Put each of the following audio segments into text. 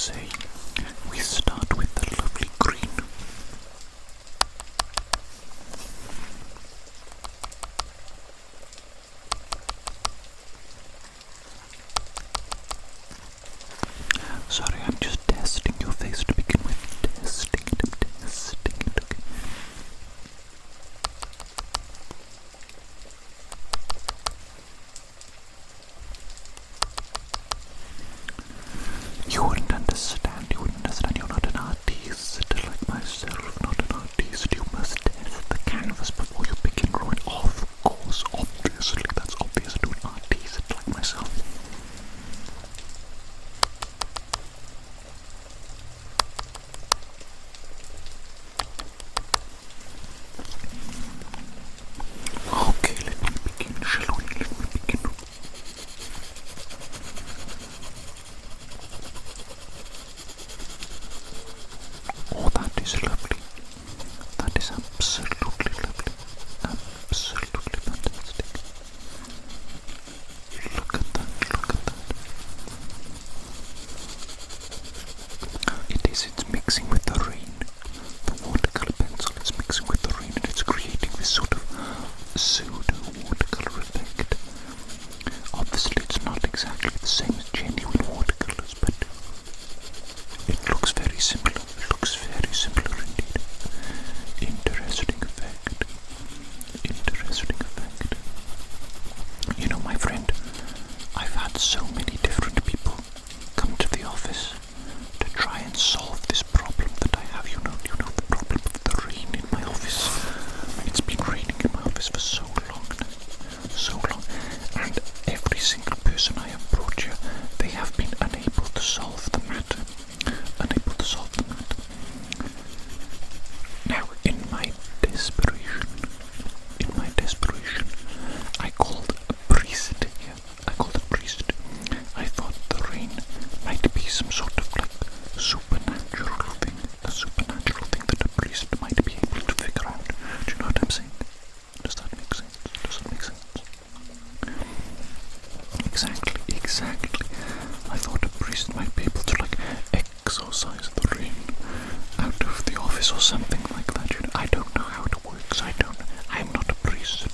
say we start with the lovely green. Sorry, I'm just testing your face to begin with. Testing it, okay. You wouldn't understand, you're not an artist like myself, not an artist. You must test the canvas before you begin drawing. Of course, obviously, that's obvious to an artist like myself. Okay, let me begin, shall we? Let me begin. Oh, that is lovely. That is absolutely lovely. Absolutely fantastic. Look at that, look at that. It's mixing with the rain. The watercolor pencil is mixing with the rain and it's creating this sort of pseudo watercolor effect. Obviously it's not exactly the same as genuine watercolors, but it looks very similar. It looks very similar indeed. Interesting effect. Interesting effect. You know, my friend, I've had so many different people come to the office to try and solve this problem that I have. You know the problem of the rain in my office. It's been raining in my office for so long now. So long. And every single person I have brought here, they have been unable to solve the matter. Unable to solve the matter. Now, in my desperation, I called a priest here. I thought the rain might be some sort of like supernatural thing. A supernatural thing that a priest might be able to figure out. Do you know what I'm saying? Does that make sense? Exactly. I thought a priest might be able to like exorcise the rain out of the office or something like that. You know, I don't know how it works. I'm not a priest,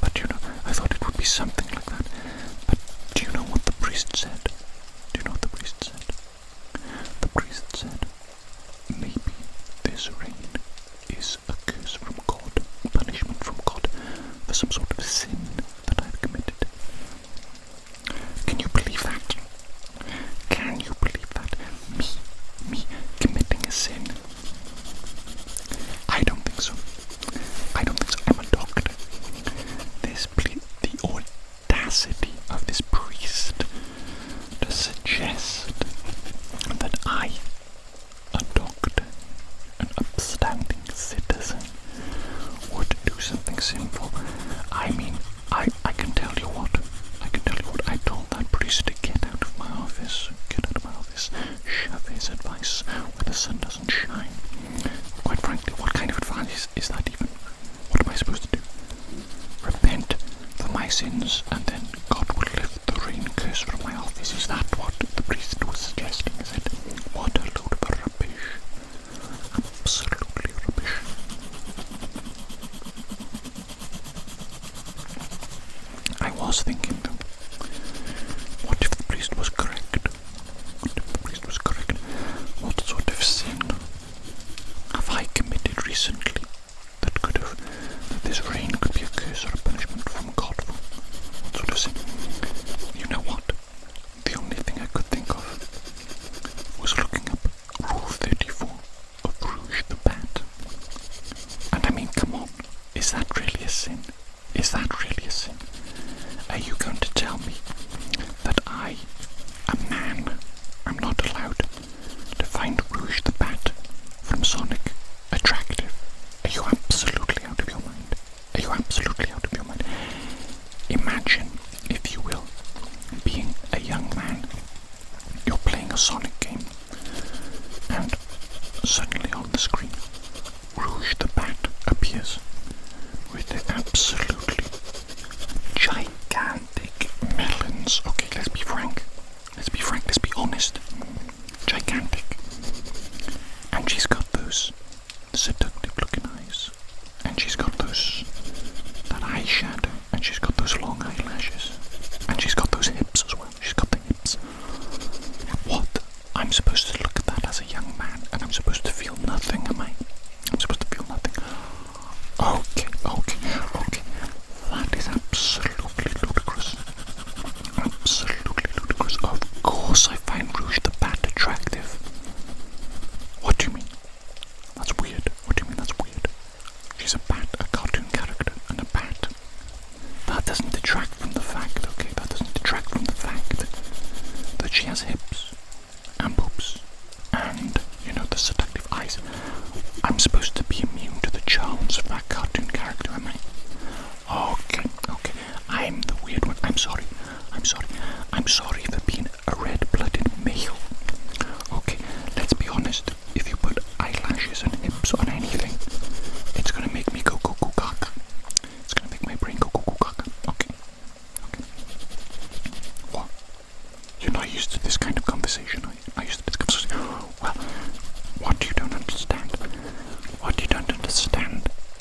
but you know, I thought it would be something like that. But do you know what the priest said? The priest said, maybe this rain is a curse from God, punishment from God for some sort of sin that I've committed. Can you believe that? Me committing a sin? I don't think so. I'm a doctor. The audacity of this priest to suggest that I, a doctor, an upstanding citizen, would do something sinful. I mean, I can tell you what. I told that priest to get out of my office. Shove his advice where the sun doesn't shine. Quite frankly, what kind of advice is that even? What am I supposed to do? Repent for my sins and then God will lift the rain curse from my office? Is that what the priest was suggesting? Is it? What a load of rubbish. Absolutely rubbish. I was thinking though, what if the priest was correct? What sort of sin have I committed recently that this rain could be a curse or a punishment from God for? What sort of sin? You know what? The only thing I could think of was looking up Rule 34 of Rouge the Bat. And I mean, come on, is that really a sin? Are you going to tell me that I, a man, am not allowed to find Rouge the Bat from Sonic attractive? Are you absolutely out of your mind? Imagine, if you will, being a young man. You're playing a Sonic game, and suddenly on the screen, Rouge the Bat appears with the absolutely gigantic melons. Okay, let's be frank, let's be honest. Gigantic I'm supposed to look at that as a young man, and I'm supposed to feel nothing, am I? I'm supposed to feel nothing. Okay. That is absolutely ludicrous. Absolutely ludicrous. Of course I find Rouge the Bat attractive. What do you mean? That's weird. What do you mean that's weird? She's a bat, a cartoon character, and a bat. That doesn't detract from the fact, okay? That doesn't detract from the fact that she has hips and boobs and, the seductive eyes. I'm supposed to be immune to the charms of that cartoon character, am I? Okay. I'm the weird one. I'm sorry for being a red-blooded male. Okay, let's be honest. If you put eyelashes and hips on anything, it's gonna make me go cuckoo gaga. It's gonna make my brain go cuckoo gaga. Okay. What? You're not used to this kind of conversation, are you? Not used to this conversation? Well, what you don't understand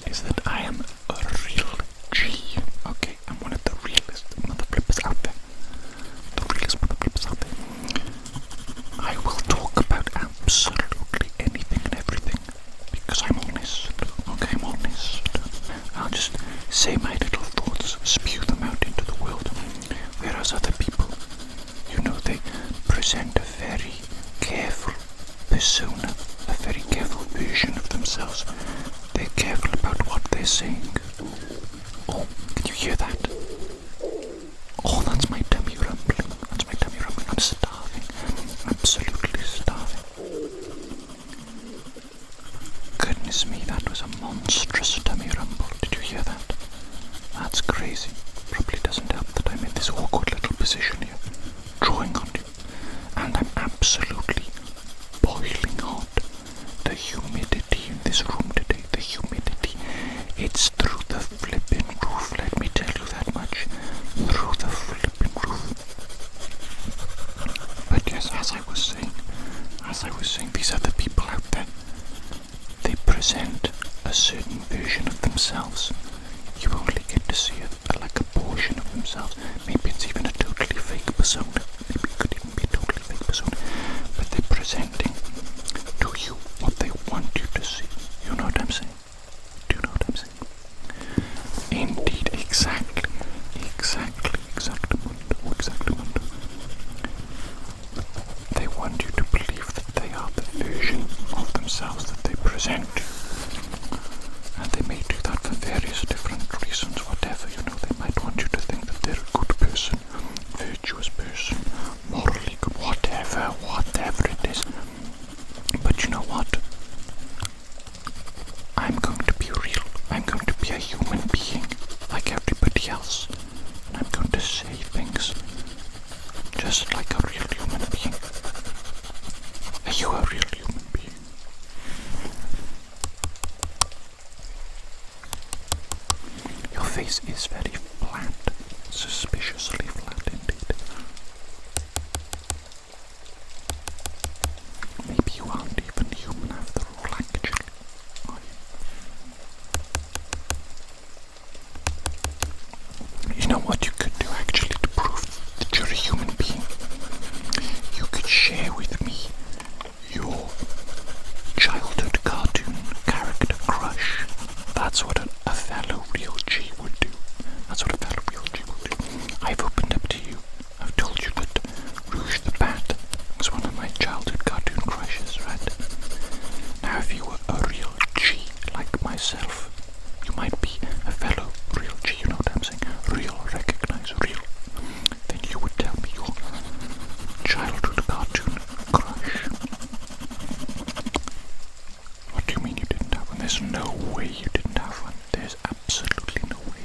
is that I am a real G. Okay, I'm one of the realest mother flippers out there. I will talk about absolutely anything and everything because I'm honest. Okay, I'm honest. I'll just say my little thoughts, spew them out into the world. Whereas other people, they present a very careful persona, a very careful version of themselves. They're careful about what they're saying. Oh, can you hear that? Oh, that's my tummy rumbling. I'm starving. Absolutely starving. Goodness me, that was a monstrous tummy rumble. Did you hear that? That's crazy. Probably doesn't help that I'm in this awkward little position here, drawing on you. And I'm absolutely boiling hot. The humidity in this room today, it's through the flipping roof, let me tell you that much. Through the flipping roof. But yes, as I was saying, these other people out there, they present a certain version of themselves. You only get to see like a portion of themselves. Maybe it's even a totally fake persona. Maybe it could even be a totally fake persona. But they're presenting to you what they want you to see. You know what I'm saying? Do you know what I'm saying? Indeed, exactly. Exactamundo. They want you to believe that they are the version of themselves that they present. And they may do that for various different reasons, whatever, they might want you to think that they're a good person, virtuous person, morally good, whatever it is. But you know what? I'm going to be real. I'm going to be a human being like everybody else. And I'm going to say things just like a real human being. Are you a real human being? Your face is very flat, suspiciously flat indeed. Maybe you aren't even human after all, actually, are you? You know what you could do actually to prove that you're a human being? You could share with me your childhood cartoon character crush. That's what a fellow real G would do. I've opened up to you. I've told you that Rouge the Bat was one of my childhood cartoon crushes, right? Now if you were a real G like myself, you might be a fellow real G, you know what I'm saying? Real, recognize real. Then you would tell me your childhood cartoon crush. What do you mean you didn't have one? There's no way you didn't have one. There's absolutely no way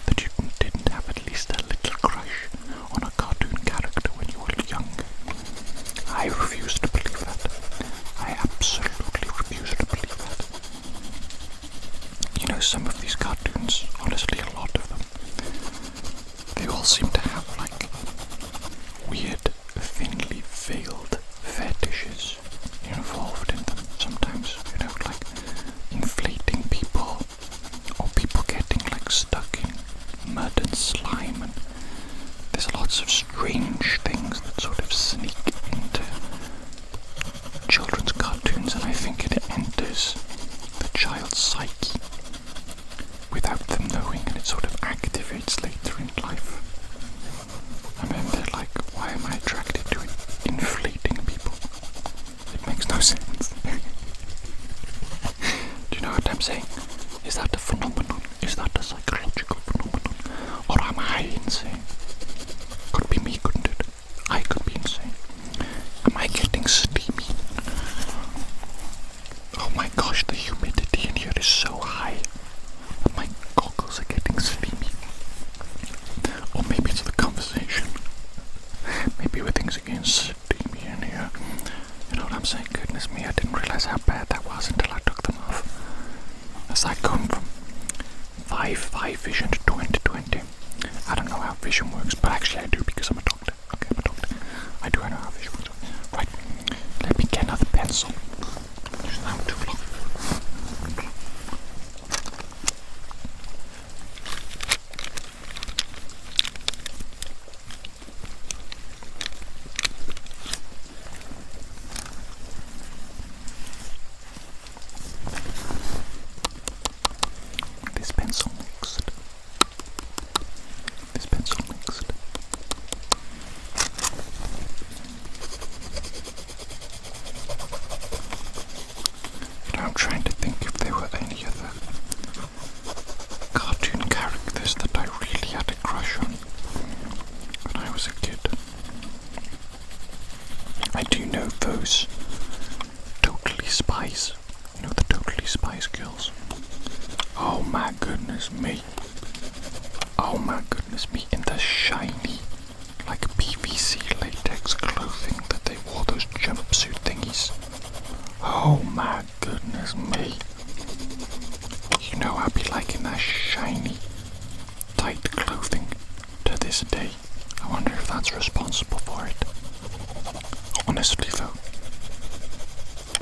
that you didn't have at least a little crush on a cartoon character when you were young. I refuse to believe that. I absolutely refuse to believe that. Some of these cartoons, honestly a lot of them, they all seem to have like weird, thinly veiled fetishes involved in them. Sometimes, like inflating people, or people getting like stuck in mud and slime, and there's lots of strange things that sort of sneak into know those Totally Spies? You know the Totally Spies girls? Oh my goodness me. Oh my goodness me. In the shiny, like PVC latex clothing that they wore, those jumpsuit thingies. Oh my goodness me. You know I'd be liking that shiny, tight clothing to this day. I wonder if that's responsible for it. Honestly though,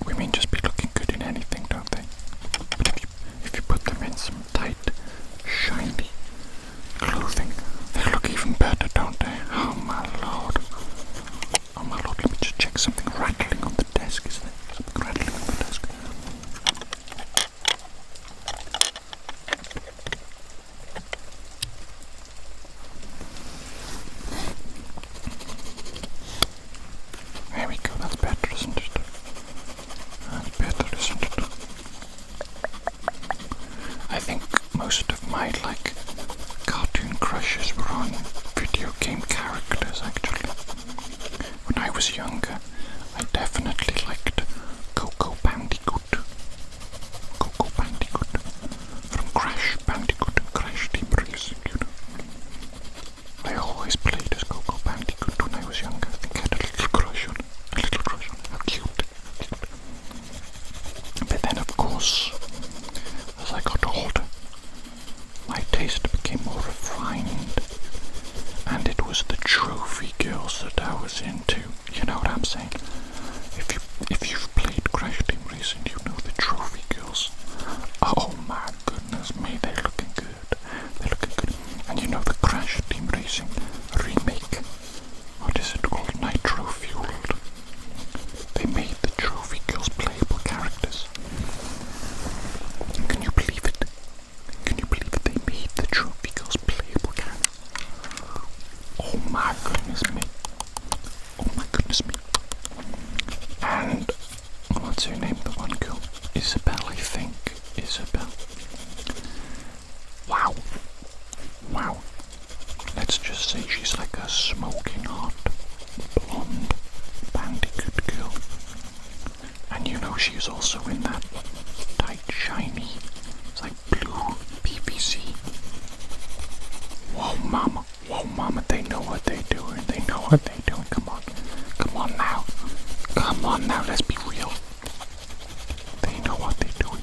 women just be looking good in anything, don't they? But if you put them in some tight, shiny clothing, they look even better, don't they? Oh my lord. Oh my lord, let me just check something rattling on the desk. Is there something rattling on the desk? There we go, that's better, isn't it? That's better, isn't it? I think most of my, cartoon crushes were on video game characters, actually. When I was younger, I definitely liked Coco Bandicoot. Coco Bandicoot. From Crash Bandicoot and Crash Team Racing, you know. I always played as Coco Bandicoot when I was younger. I think I had a little crush on it. How cute. But then, of course, as I got older, my taste became more refined, and it was the trophy girls that I was into. You know what I'm saying? If you've played Crash Team Racing, you know the trophy girls. Oh my goodness me, they're looking good. They're looking good. And you know the Crash Team Racing remake. What is it called? Nitro Fueled. They made the trophy girls playable characters. Can you believe it? Can you believe it? They made the trophy girls playable characters. Oh my goodness me. Oh my goodness me. And what's her name? The one girl? Isabel, I think. Isabel. Wow. Wow. Let's just say she's like a smoking hot, blonde bandicoot girl. And you know she's also in that tight, shiny, it's like blue PVC. Whoa mama, they know what they're doing. They know what they're doing. Come on now. Come on now, let's be real. They know what they're doing.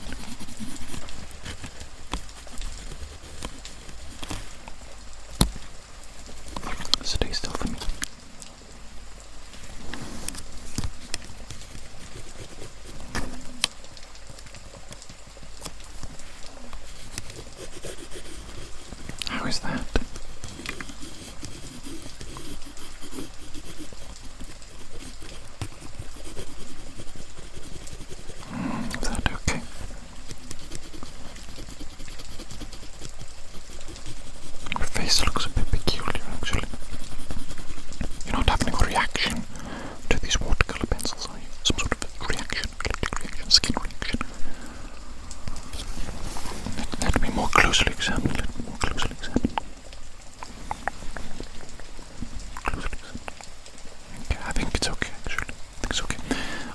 Stay still for me. How is that? Is that okay? Your face looks a bit peculiar, actually. You're not having a reaction to these watercolor pencils, are you? Some sort of reaction, allergic reaction, skin reaction. Let me more closely examine. Okay, I think it's okay, actually.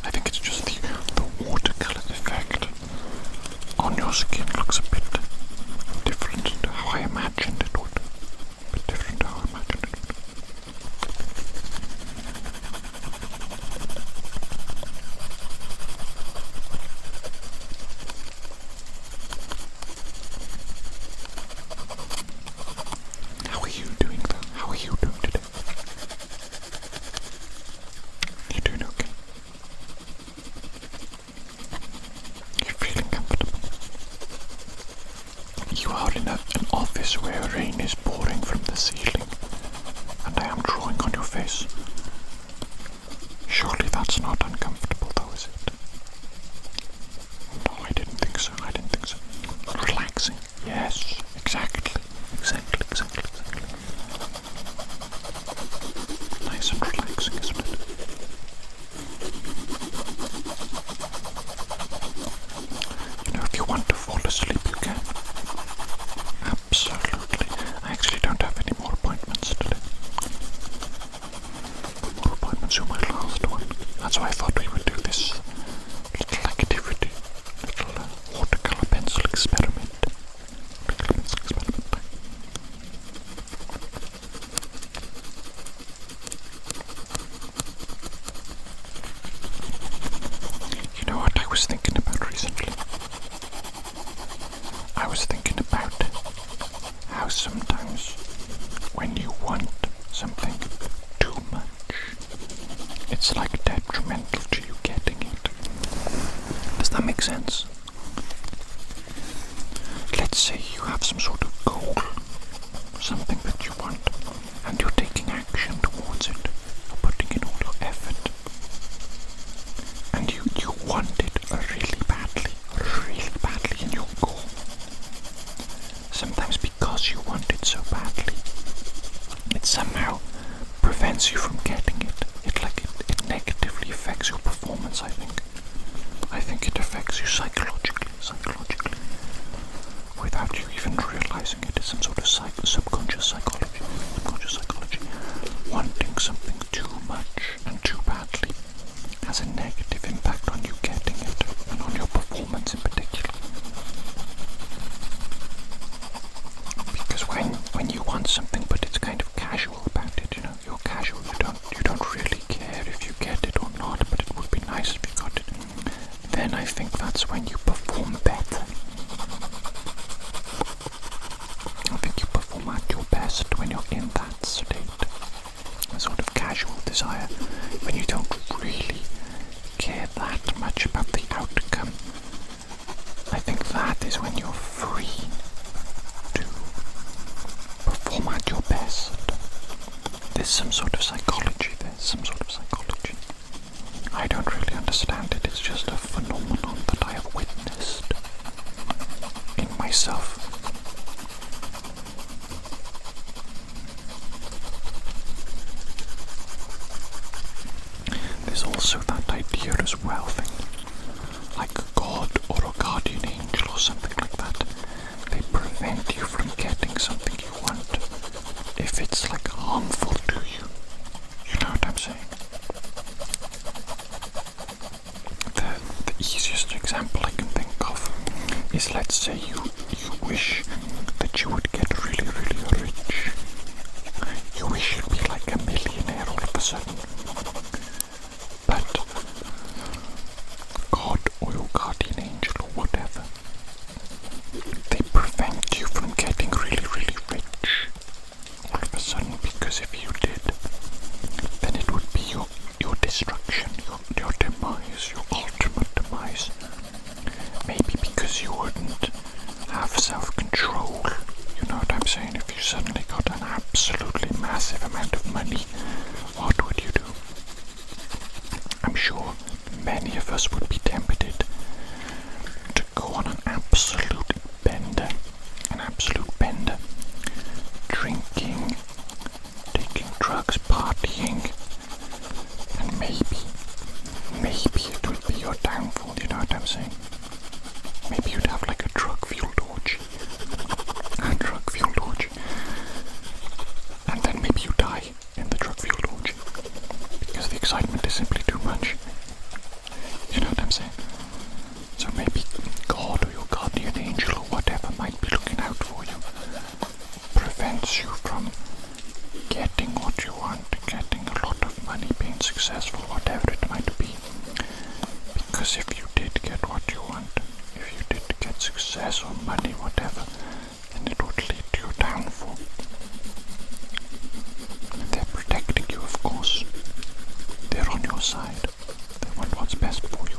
I think it's just the watercolor effect on your skin looks a bit different to how I imagined it would. A bit different to how I imagined it would. How are you doing though? How are you doing today? You doing okay? You're feeling comfortable? You are in an office where rain is pouring from the ceiling, and I am drawing on your face. Surely that's not uncomfortable though, is it? No, I didn't think so. Relaxing. Yes, exactly. Nice and relaxing, isn't it? You know, if you want to fall asleep, you can. Absolutely. I actually don't have any more appointments today. More appointments, you're my last one. That's why I thought we would do this little activity, little watercolor pencil experiment. You know what I was thinking about recently? I was thinking about how sometimes when you want something too much, it's like detrimental to you getting it. Does that make sense? Let's say you have some sort of goal, something that you want, and you're taking action towards it, you're putting in all your effort, and you want it really badly in your goal. Sometimes because you want it so badly, it somehow prevents you from getting it. It negatively affects your performance, I think. I think it affects you psychologically, without you even realizing it. It's some sort of subconscious psychology. Wanting something too much and too badly has a negative impact on you getting it, and on your performance in particular. Because when you want something but it's kind of casual about it, you know, you're casual, you don't really care if you get it or not, but it would be nice if you got it, then I think that's when you perform better. I think you perform at your best when you're in that state, a sort of casual desire, when you don't really care that much about the outcome. I think that is when you're free to perform at your best. There's some sort of psychology. I don't really understand it. It's just a phenomenon that I have witnessed in myself. There's also that idea as well, like a god or a guardian angel or something like that. They prevent you from getting something you want if it's like harmful to you. You know what I'm saying? The easiest example I can think of is, let's say you wish that you would get really rich. You wish you'd be like a millionaire all of a sudden. But God or your guardian angel or whatever, they prevent you from getting really rich all of a sudden, because if you did, then it would be your destruction, your demise, your ultimate demise. Maybe because you wouldn't have self-control. You know what I'm saying? If you suddenly got an absolutely massive amount of money, what would you do? I'm sure many of us would be tempted to go on an absolute bender, drinking, taking drugs, partying, and maybe it would be your downfall. You know what I'm saying? Maybe you'd have like a drug-fueled orgy, and then maybe you die in the drug-fueled orgy because the excitement is simply too much. You know what I'm saying? So maybe God or your guardian angel or whatever might be looking out for you, prevents you from getting what you want, getting a lot of money, being successful, whatever it might be. Because if you did get what you want, if you did get success or money, whatever, then it would lead to your downfall. They're protecting you, of course. They're on your side. They want what's best for you.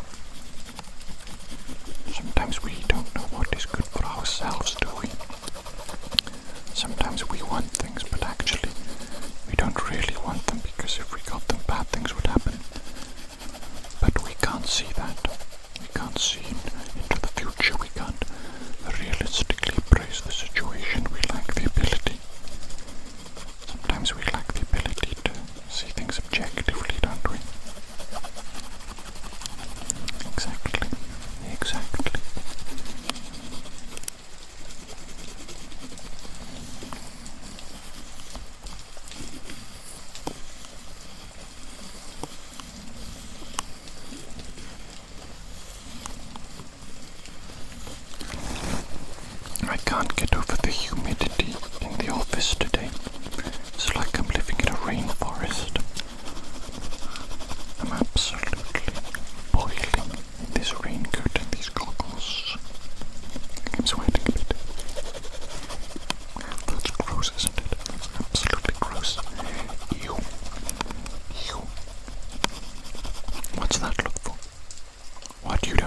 Sometimes we don't know what is good for ourselves, do we? Sometimes we want things, but actually we don't really want them, because if we got them, bad things would happen. But we can't see that. We can't see into the future. We can't realistically appraise the situation. We lack the ability. Sometimes we lack the ability to see things objectively, don't we? Exactly.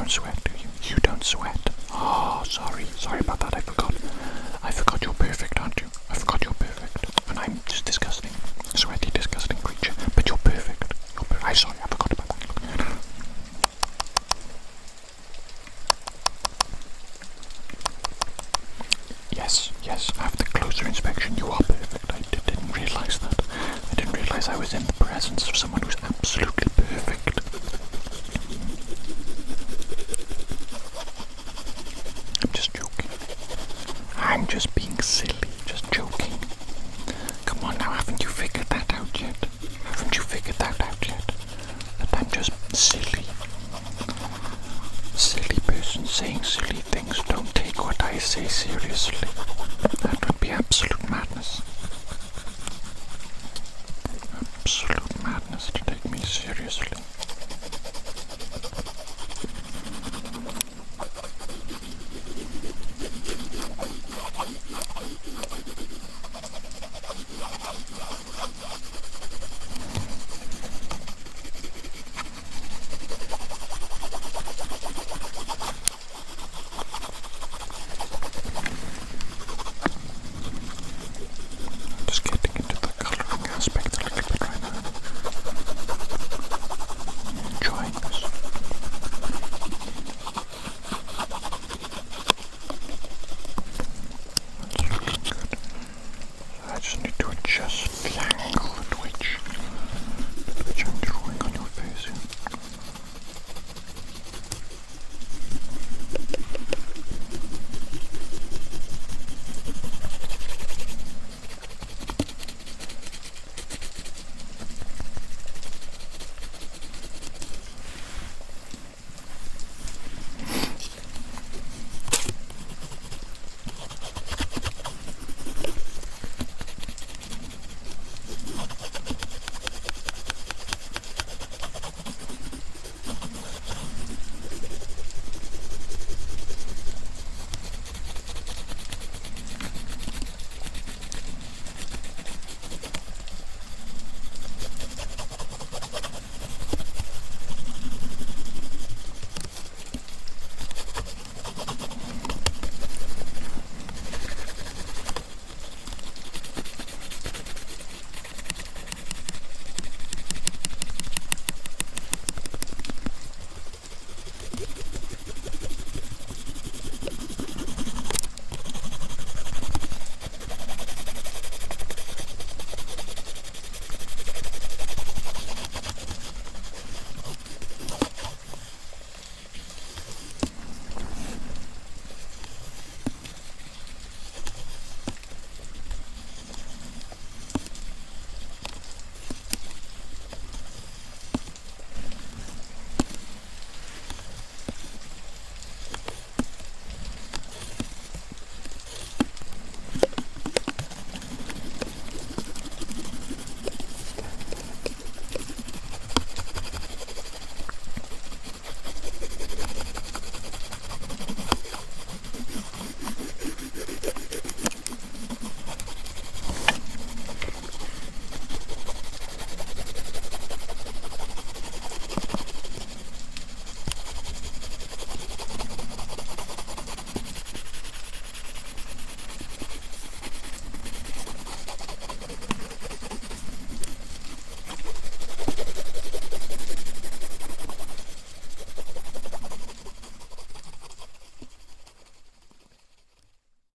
don't sweat, do you? You don't sweat. Oh, sorry about that. I forgot you're perfect, aren't you? I forgot you're perfect. And I'm just disgusting, sweaty, disgusting creature. But you're perfect. I'm sorry, I forgot about that. Yes, after closer inspection, you are perfect. I didn't realise that. I didn't realise I was in the presence of someone who's absolutely perfect. I'm just joking. I'm just being silly, just joking. Come on now, haven't you figured that out yet? Haven't you figured that out yet? That I'm just silly. Silly person saying silly things. Don't take what I say seriously.